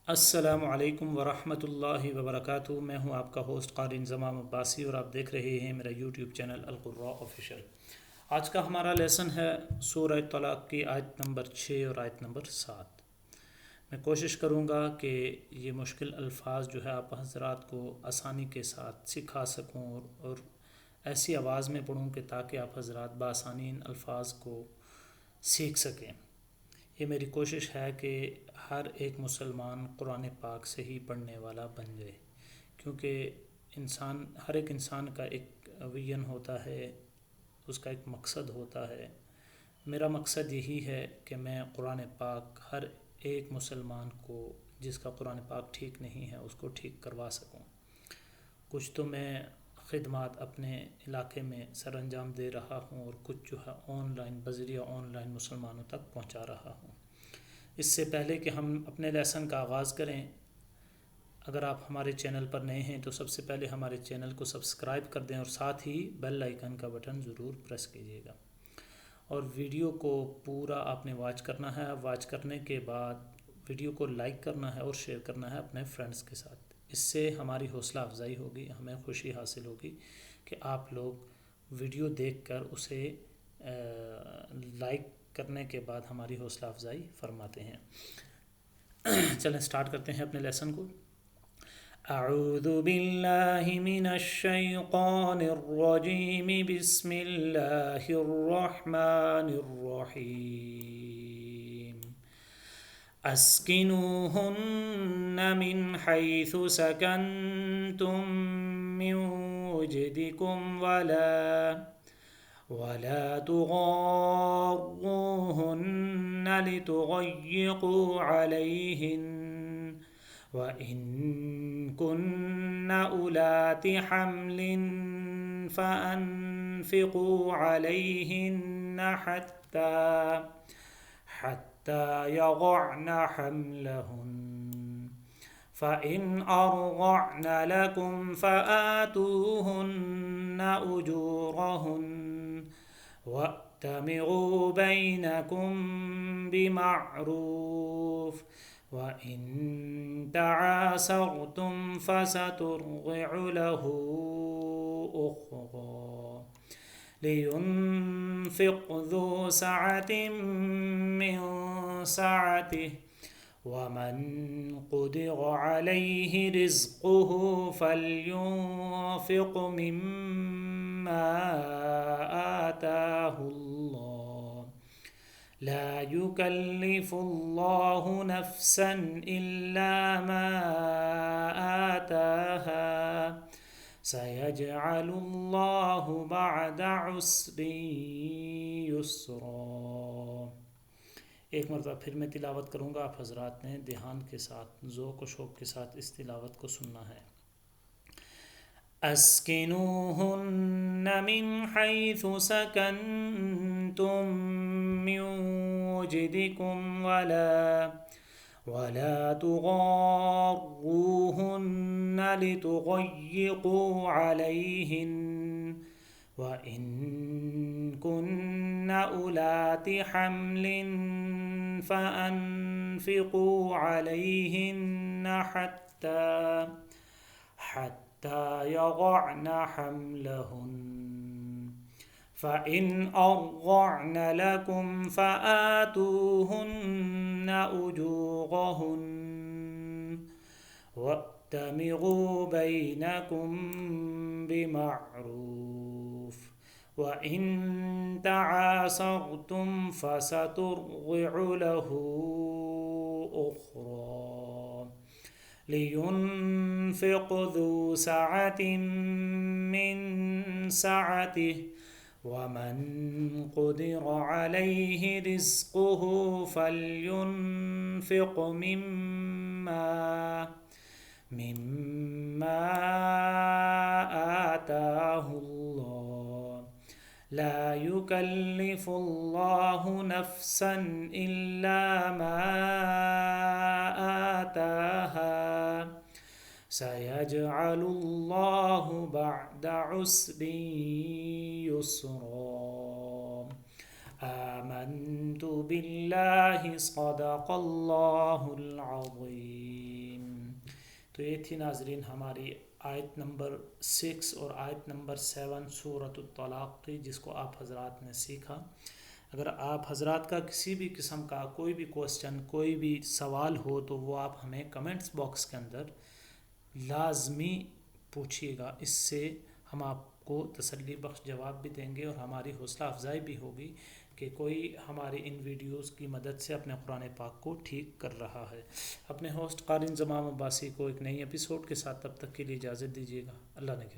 السلام علیکم ورحمۃ اللہ وبرکاتہ۔ میں ہوں آپ کا ہوسٹ قاری انضمام عباسی اور آپ دیکھ رہے ہیں میرا یوٹیوب چینل القراء آفیشیل۔ آج کا ہمارا لیسن ہے سورہ طلاق کی آیت نمبر 6 اور آیت نمبر 7۔ میں کوشش کروں گا کہ یہ مشکل الفاظ جو ہے آپ حضرات کو آسانی کے ساتھ سکھا سکوں اور ایسی آواز میں پڑھوں کہ تاکہ آپ حضرات بآسانی ان الفاظ کو سیکھ سکیں۔ یہ میری کوشش ہے کہ ہر ایک مسلمان قرآن پاک سے ہی پڑھنے والا بن جائے، کیونکہ ہر ایک انسان کا ایک ویژن ہوتا ہے، اس کا ایک مقصد ہوتا ہے۔ میرا مقصد یہی ہے کہ میں قرآن پاک ہر ایک مسلمان کو جس کا قرآن پاک ٹھیک نہیں ہے اس کو ٹھیک کروا سکوں۔ کچھ تو میں خدمات اپنے علاقے میں سر انجام دے رہا ہوں اور کچھ جو ہے بذریعہ آن لائن مسلمانوں تک پہنچا رہا ہوں۔ اس سے پہلے کہ ہم اپنے لیسن کا آغاز کریں، اگر آپ ہمارے چینل پر نئے ہیں تو سب سے پہلے ہمارے چینل کو سبسکرائب کر دیں اور ساتھ ہی بیل آئیکن کا بٹن ضرور پریس کیجیے گا، اور ویڈیو کو پورا آپ نے واچ کرنا ہے۔ واچ کرنے کے بعد ویڈیو کو لائک کرنا ہے اور شیئر کرنا ہے اپنے فرینڈز کے ساتھ۔ اس سے ہماری حوصلہ افزائی ہوگی، ہمیں خوشی حاصل ہوگی کہ آپ لوگ ویڈیو دیکھ کر اسے لائک کرنے کے بعد ہماری حوصلہ افزائی فرماتے ہیں۔ چلیں سٹارٹ کرتے ہیں اپنے لیسن کو۔ اعوذ باللہ من الشیطان الرجیم، بسم اللہ الرحمن الرحیم۔ اسکنوہن من حیث سکنتم من وجدکم ولا تضاروهن لتضيقوا عليهن وإن كن أولات حمل فأنفقوا عليهن حتى يضعن حملهن، فإن أرضعن لكم فآتوهن أجورهن وَأْتَمِرُوا بَيْنَكُمْ بِمَعْرُوفٍ، وَإِن تَعَاسَرْتُمْ فَسَتُرْضِعُ لَهُ أُخْرَى، لِيُنْفِقْ ذُو سَعَةٍ مِّن سَعَتِهِ، وَمَنْ قُدِرَ عَلَيْهِ رِزْقُهُ فَلْيُنْفِقْ مِمَّا آتَاهُ اللَّهُ، لَا يُكَلِّفُ اللَّهُ نَفْسًا إِلَّا مَا آتَاهَا، سَيَجْعَلُ اللَّهُ بَعْدَ عُسْرٍ يُسْرًا۔ ایک مرتبہ پھر میں تلاوت کروں گا، آپ حضرات نے دھیان کے ساتھ ذوق و شوق کے ساتھ اس تلاوت کو سننا ہے۔ اسکنوہن من حیث سکنتم من وجدکم ولا تضاروهن لتضيقوا عليهن وإن كن أولات حمل فأنفقوا عليهن حتى يضعن حملهن، فإن أرضعن لكم فآتوهن أجورهن وَأْتَمِرُوا بَيْنَكُمْ بِمَعْرُوفٍ، وَإِن تَعَاسَرْتُمْ فَسَتُرْضِعُ لَهُ أُخْرَى، لِيُنْفِقْ ذُو سَعَةٍ مِّن سَعَتِهِ، وَمَنْ قُدِرَ عَلَيْهِ رِزْقُهُ فَلْيُنْفِقْ مما آتاه الله، لا يكلف الله نفسا إلا ما آتاها، سيجعل الله بعد عسر يسرا۔ آمنت بالله، صدق الله العظيم۔ تو یہ تھی ناظرین ہماری آیت نمبر 6 اور آیت نمبر 7 سورۃ الطلاق کی، جس کو آپ حضرات نے سیکھا۔ اگر آپ حضرات کا کسی بھی قسم کا کوئی بھی کوسچن، کوئی بھی سوال ہو تو وہ آپ ہمیں کمنٹس باکس کے اندر لازمی پوچھیے گا، اس سے ہم آپ کو تسلی بخش جواب بھی دیں گے اور ہماری حوصلہ افزائی بھی ہوگی کہ کوئی ہماری ان ویڈیوز کی مدد سے اپنے قرآن پاک کو ٹھیک کر رہا ہے۔ اپنے ہوسٹ قاری انضمام عباسی کو ایک نئی ایپیسوڈ کے ساتھ تب تک کے لیے اجازت دیجیے گا۔ اللہ نے